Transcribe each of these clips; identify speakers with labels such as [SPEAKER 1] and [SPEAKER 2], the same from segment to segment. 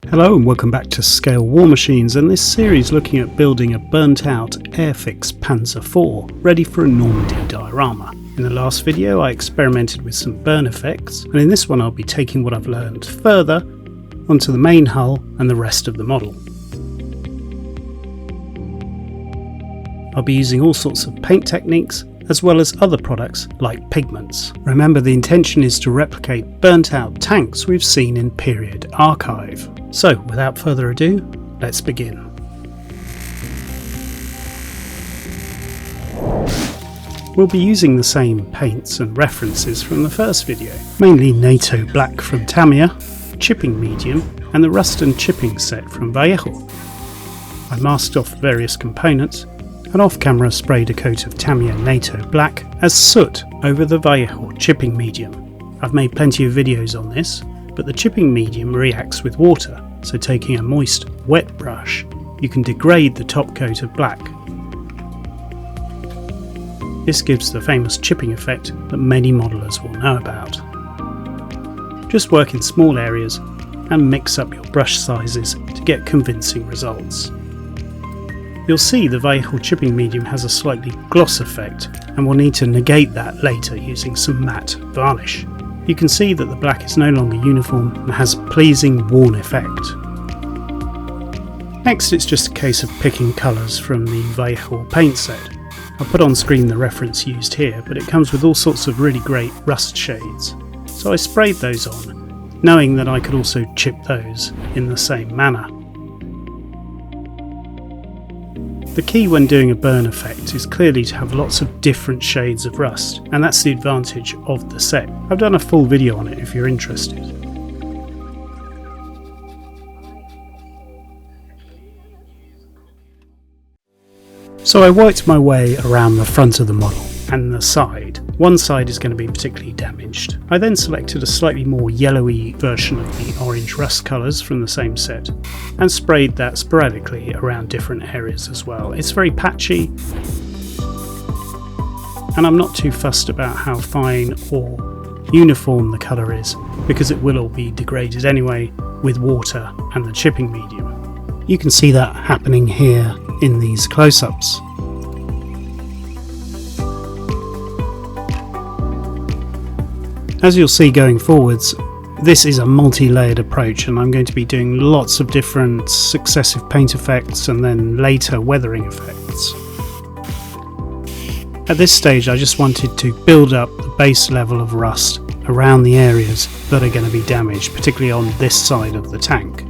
[SPEAKER 1] Hello and welcome back to Scale War Machines, and this series looking at building a burnt out Airfix Panzer IV ready for a Normandy diorama. In the last video I experimented with some burn effects, and in this one I'll be taking what I've learned further onto the main hull and the rest of the model. I'll be using all sorts of paint techniques as well as other products like pigments. Remember, the intention is to replicate burnt out tanks we've seen in period archive. So without further ado, let's begin. We'll be using the same paints and references from the first video, mainly NATO Black from Tamiya, Chipping Medium and the Rust and Chipping set from Vallejo. I masked off various components and off-camera sprayed a coat of Tamiya NATO Black as soot over the Vallejo Chipping Medium. I've made plenty of videos on this, but the chipping medium reacts with water, so taking a moist, wet brush, you can degrade the top coat of black. This gives the famous chipping effect that many modelers will know about. Just work in small areas and mix up your brush sizes to get convincing results. You'll see the Vallejo chipping medium has a slightly gloss effect, and we'll need to negate that later using some matte varnish. You can see that the black is no longer uniform and has a pleasing worn effect. Next, it's just a case of picking colours from the Vallejo paint set. I'll put on screen the reference used here, but it comes with all sorts of really great rust shades, so I sprayed those on, knowing that I could also chip those in the same manner. The key when doing a burn effect is clearly to have lots of different shades of rust, and that's the advantage of the set. I've done a full video on it if you're interested. So I worked my way around the front of the model and the side. One side is going to be particularly damaged. I then selected a slightly more yellowy version of the orange rust colours from the same set and sprayed that sporadically around different areas as well. It's very patchy, and I'm not too fussed about how fine or uniform the colour is, because it will all be degraded anyway with water and the chipping medium. You can see that happening here in these close-ups. As you'll see going forwards, this is a multi-layered approach, and I'm going to be doing lots of different successive paint effects and then later weathering effects. At this stage I just wanted to build up the base level of rust around the areas that are going to be damaged, particularly on this side of the tank.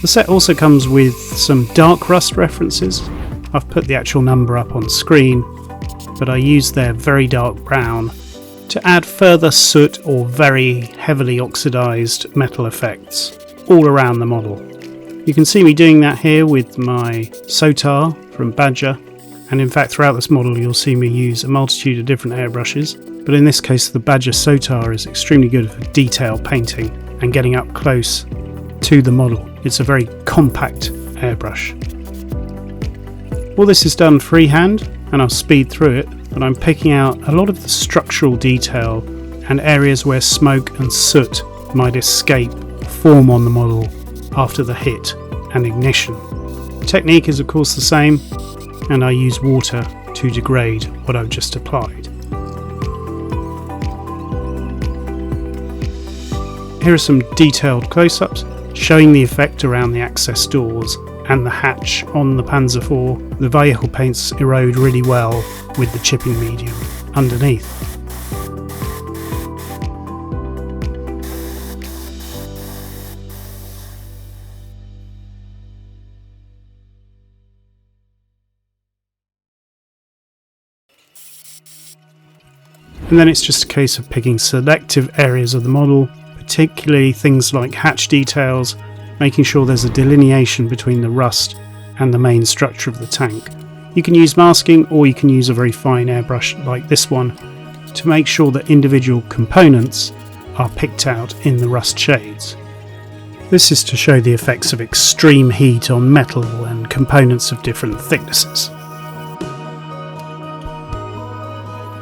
[SPEAKER 1] The set also comes with some dark rust references. I've put the actual number up on screen, but I used their very dark brown to add further soot or very heavily oxidised metal effects all around the model. You can see me doing that here with my Sotar from Badger, and in fact throughout this model you'll see me use a multitude of different airbrushes, but in this case the Badger Sotar is extremely good for detail painting and getting up close to the model. It's a very compact airbrush. All this is done freehand, and I'll speed through it, but I'm picking out a lot of the structural detail and areas where smoke and soot might escape form on the model after the hit and ignition. The technique is of course the same, and I use water to degrade what I've just applied. Here are some detailed close-ups showing the effect around the access doors and the hatch on the Panzer IV. The Vallejo paints erode really well with the chipping medium underneath. And then it's just a case of picking selective areas of the model, particularly things like hatch details, making sure there's a delineation between the rust and the main structure of the tank. You can use masking, or you can use a very fine airbrush like this one to make sure that individual components are picked out in the rust shades. This is to show the effects of extreme heat on metal and components of different thicknesses.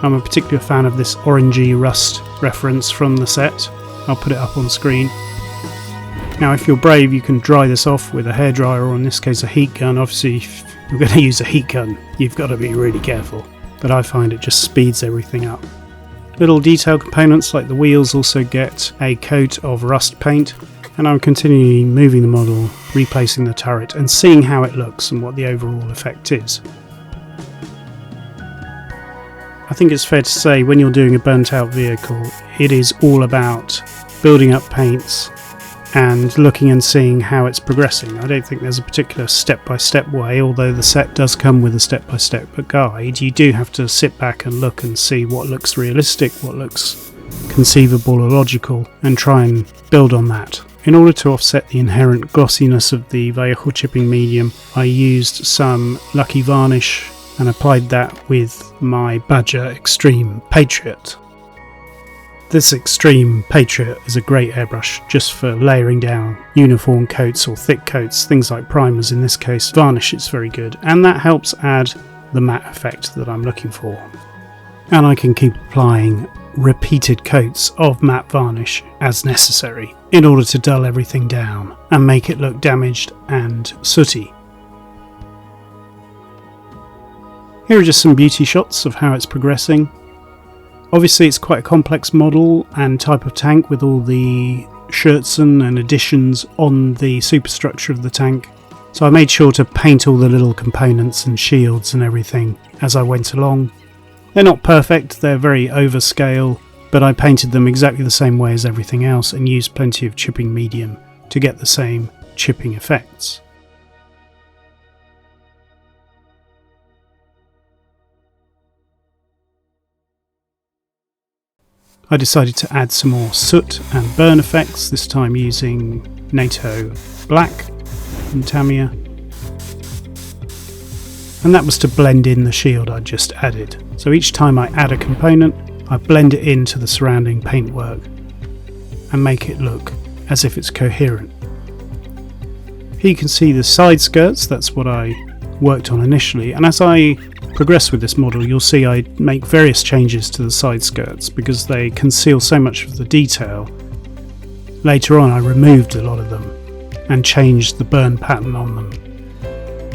[SPEAKER 1] I'm a particular fan of this orangey rust reference from the set. I'll put it up on screen. Now if you're brave, you can dry this off with a hairdryer, or in this case a heat gun. Obviously if you're going to use a heat gun, you've got to be really careful, but I find it just speeds everything up. Little detail components like the wheels also get a coat of rust paint, and I'm continually moving the model, replacing the turret and seeing how it looks and what the overall effect is. I think it's fair to say when you're doing a burnt out vehicle, it is all about building up paints and looking and seeing how it's progressing. I don't think there's a particular step-by-step way, although the set does come with a step-by-step guide. You do have to sit back and look and see what looks realistic, what looks conceivable or logical, and try and build on that. In order to offset the inherent glossiness of the Vallejo chipping medium, I used some Lucky varnish and applied that with my Badger Extreme Patriot. This Extreme Patriot is a great airbrush just for layering down uniform coats or thick coats, things like primers in this case. Varnish is very good, and that helps add the matte effect that I'm looking for. And I can keep applying repeated coats of matte varnish as necessary in order to dull everything down and make it look damaged and sooty. Here are just some beauty shots of how it's progressing. Obviously it's quite a complex model and type of tank with all the Scherzen and additions on the superstructure of the tank, so I made sure to paint all the little components and shields and everything as I went along. They're not perfect, they're very overscale, but I painted them exactly the same way as everything else and used plenty of chipping medium to get the same chipping effects. I decided to add some more soot and burn effects, this time using NATO Black from Tamiya. And that was to blend in the shield I'd just added. So each time I add a component, I blend it into the surrounding paintwork and make it look as if it's coherent. Here you can see the side skirts, that's what I worked on initially, and as I progress with this model you'll see I make various changes to the side skirts because they conceal so much of the detail. Later on I removed a lot of them and changed the burn pattern on them.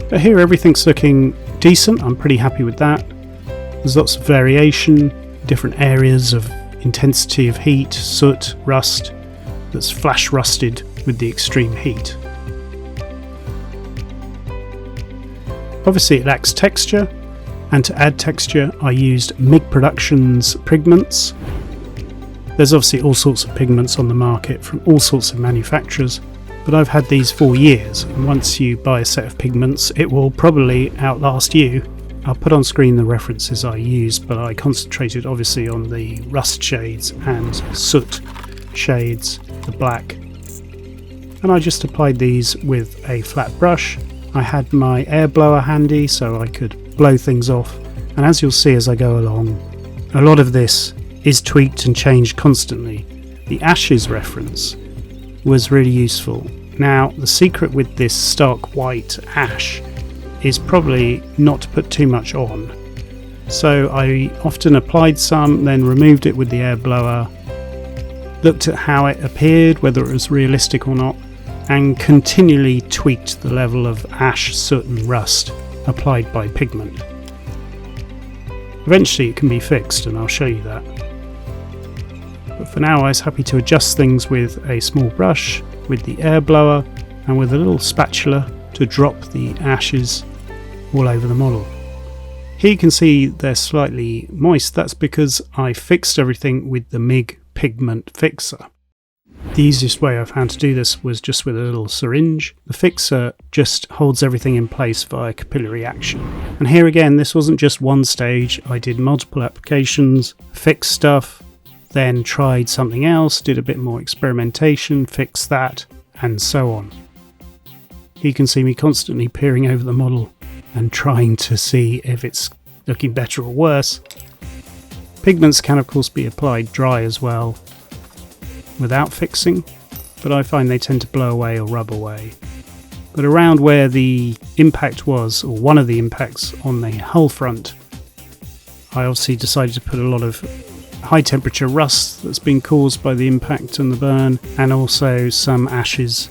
[SPEAKER 1] But here everything's looking decent, I'm pretty happy with that. There's lots of variation, different areas of intensity of heat, soot, rust that's flash rusted with the extreme heat. Obviously it lacks texture, and to add texture I used MIG Productions pigments. There's obviously all sorts of pigments on the market from all sorts of manufacturers, but I've had these for years, and once you buy a set of pigments it will probably outlast you. I'll put on screen the references I used, but I concentrated obviously on the rust shades and soot shades, the black, and I just applied these with a flat brush. I had my air blower handy so I could blow things off, and as you'll see as I go along, a lot of this is tweaked and changed constantly. The ashes reference was really useful. Now the secret with this stark white ash is probably not to put too much on, so I often applied some, then removed it with the air blower, looked at how it appeared, whether it was realistic or not, and continually tweaked the level of ash, soot and rust applied by pigment. Eventually it can be fixed and I'll show you that. But for now I was happy to adjust things with a small brush, with the air blower and with a little spatula to drop the ashes all over the model. Here you can see they're slightly moist, that's because I fixed everything with the MIG pigment fixer. The easiest way I found to do this was just with a little syringe. The fixer just holds everything in place via capillary action. And here again, this wasn't just one stage, I did multiple applications, fixed stuff, then tried something else, did a bit more experimentation, fixed that, and so on. You can see me constantly peering over the model and trying to see if it's looking better or worse. Pigments can of course be applied dry as well, without fixing, but I find they tend to blow away or rub away. But around where the impact was, or one of the impacts on the hull front, I obviously decided to put a lot of high temperature rust that's been caused by the impact and the burn, and also some ashes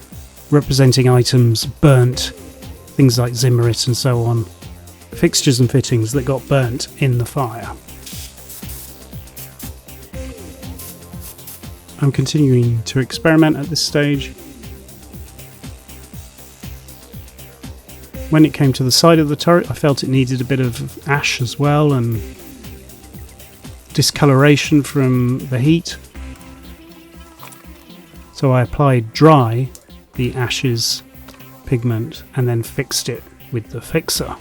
[SPEAKER 1] representing items burnt, things like Zimmerit and so on, fixtures and fittings that got burnt in the fire. I'm continuing to experiment at this stage. When it came to the side of the turret, I felt it needed a bit of ash as well and discoloration from the heat. So I applied dry the ashes pigment and then fixed it with the fixer.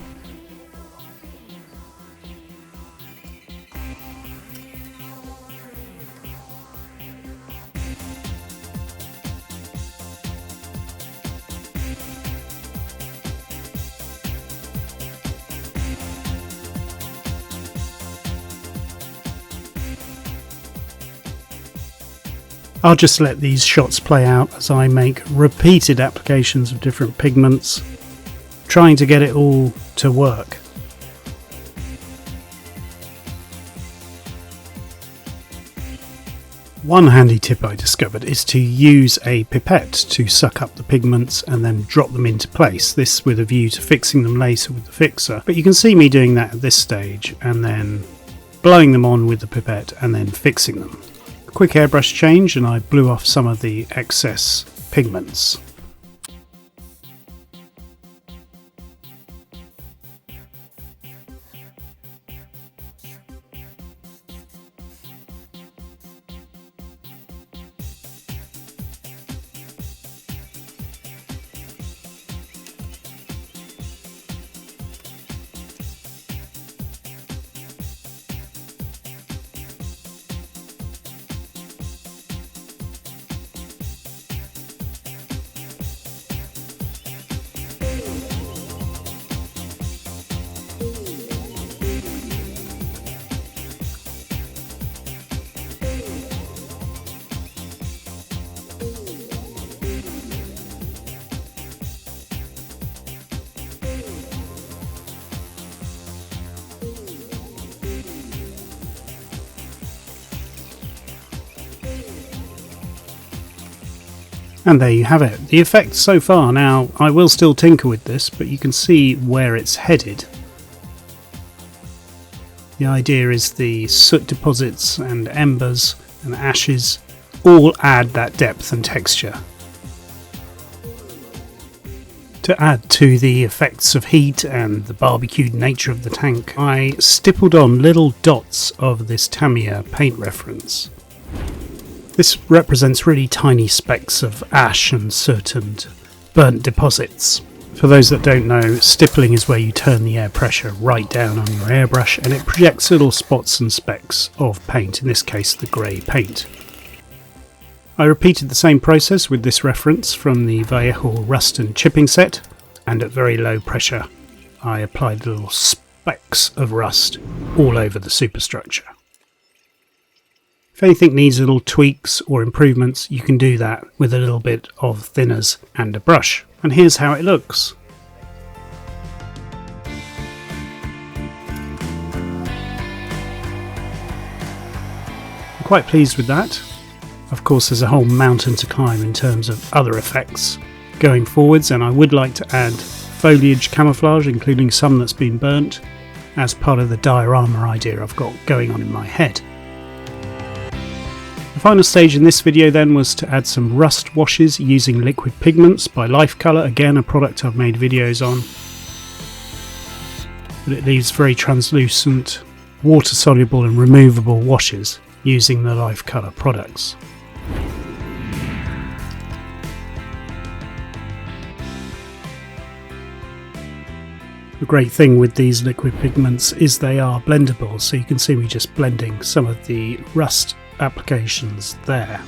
[SPEAKER 1] I'll just let these shots play out as I make repeated applications of different pigments, trying to get it all to work. One handy tip I discovered is to use a pipette to suck up the pigments and then drop them into place, this with a view to fixing them later with the fixer. But you can see me doing that at this stage and then blowing them on with the pipette and then fixing them. Quick airbrush change and I blew off some of the excess pigments. And there you have it, the effect so far. Now I will still tinker with this, but you can see where it's headed. The idea is the soot deposits and embers and ashes all add that depth and texture. To add to the effects of heat and the barbecued nature of the tank, I stippled on little dots of this Tamiya paint reference. This represents really tiny specks of ash and soot and burnt deposits. For those that don't know, stippling is where you turn the air pressure right down on your airbrush and it projects little spots and specks of paint, in this case the grey paint. I repeated the same process with this reference from the Vallejo rust and chipping set, and at very low pressure I applied little specks of rust all over the superstructure. If anything needs little tweaks or improvements, you can do that with a little bit of thinners and a brush. And here's how it looks. I'm quite pleased with that. Of course, there's a whole mountain to climb in terms of other effects going forwards, and I would like to add foliage camouflage, including some that's been burnt, as part of the diorama idea I've got going on in my head. The final stage in this video then was to add some rust washes using liquid pigments by Life Colour, again a product I've made videos on. But it leaves very translucent, water soluble and removable washes using the Life Colour products. The great thing with these liquid pigments is they are blendable, so you can see me just blending some of the rust applications there.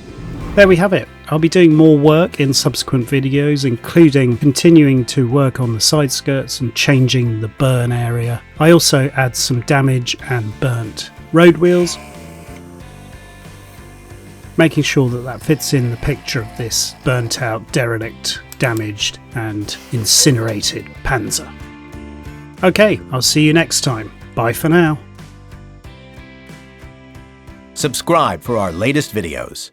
[SPEAKER 1] There we have it. I'll be doing more work in subsequent videos, including continuing to work on the side skirts and changing the burn area. I also add some damage and burnt road wheels, making sure that that fits in the picture of this burnt out, derelict, damaged and incinerated Panzer. Okay, I'll see you next time. Bye for now.
[SPEAKER 2] Subscribe for our latest videos.